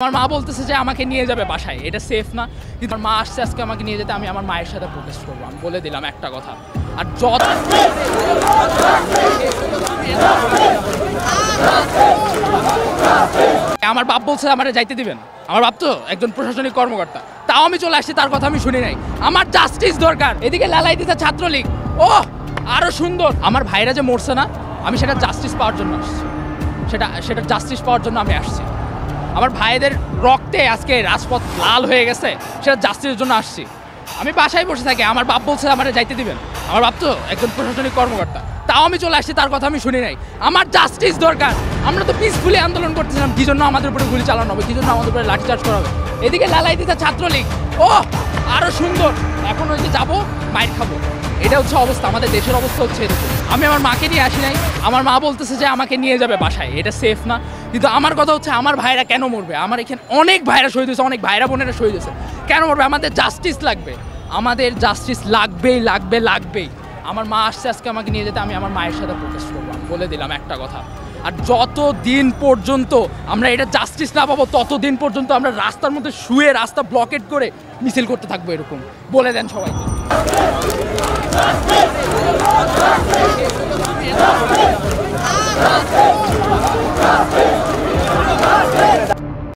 আমার মা বলতেছে যে আমাকে নিয়ে যাবে বাসায়, এটা সেফ না। কিন্তু আমার মা আসছে আজকে আমাকে নিয়ে যেতে, আমি আমার মায়ের সাথে প্রোটেস্ট করবো। আমি বলে দিলাম একটা কথা। আর যত আমার বাপ বলছে আমারে যাইতে দিবেন, আমার বাপ তো একজন প্রশাসনিক কর্মকর্তা, তাও আমি চলে আসছি, তার কথা আমি শুনি নাই। আমার জাস্টিস দরকার। এদিকে লালাই দিতে ছাত্রলীগ, ও আরো সুন্দর। আমার ভাইরা যে মরছে না, আমি সেটা জাস্টিস পাওয়ার জন্য আসছি, সেটা জাস্টিস পাওয়ার জন্য আমি আসছি। আমার ভাইদের রক্তে আজকে রাজপথ লাল হয়ে গেছে, সেটা জাস্টিসের জন্য আসছি। আমি বাসায় বসে থাকি, আমার বাপ বলছে আমারে যাইতে দিবেন, আমার বাপ তো একজন প্রশাসনিক কর্মকর্তা, তাও আমি চলে আসছি, তার কথা আমি শুনি নাই। আমার জাস্টিস দরকার। আমরা তো পিসফুলি আন্দোলন করতেছিলাম, কি জন্য আমাদের উপরে গুলি চালানো হবে, কি জন্য আমাদের উপরে লাঠিচার্জ করা হবে। এদিকে লালাই দিতে ছাত্রলীগ, ও আরো সুন্দর। এখন ওই যে যাবো, মাইর খাবো, এটা হচ্ছে অবস্থা। আমাদের দেশের অবস্থা হচ্ছে এরকম। আমি আমার মাকে নিয়ে আসি নাই, আমার মা বলতেছে যে আমাকে নিয়ে যাবে বাসায়, এটা সেফ না। কিন্তু আমার কথা হচ্ছে আমার ভাইরা কেন মরবে? আমার এখানে অনেক ভাইরা শহীদ হয়েছে, অনেক ভাইরা বোনেরা শহীদ হয়েছে, কেন মরবে? আমাদের জাস্টিস লাগবে, আমাদের জাস্টিস লাগবেই লাগবে লাগবেই। আমার মা আসছে আজকে আমাকে নিয়ে যেতে, আমি আমার মায়ের সাথে প্রোটেস্ট করবো। আমি বলে দিলাম একটা কথা। আর যত দিন পর্যন্ত আমরা এটা জাস্টিস না পাবো, ততদিন পর্যন্ত আমরা রাস্তার মধ্যে শুয়ে রাস্তা ব্লকেট করে মিছিল করতে থাকবো। এরকম বলে দেন সবাইকে।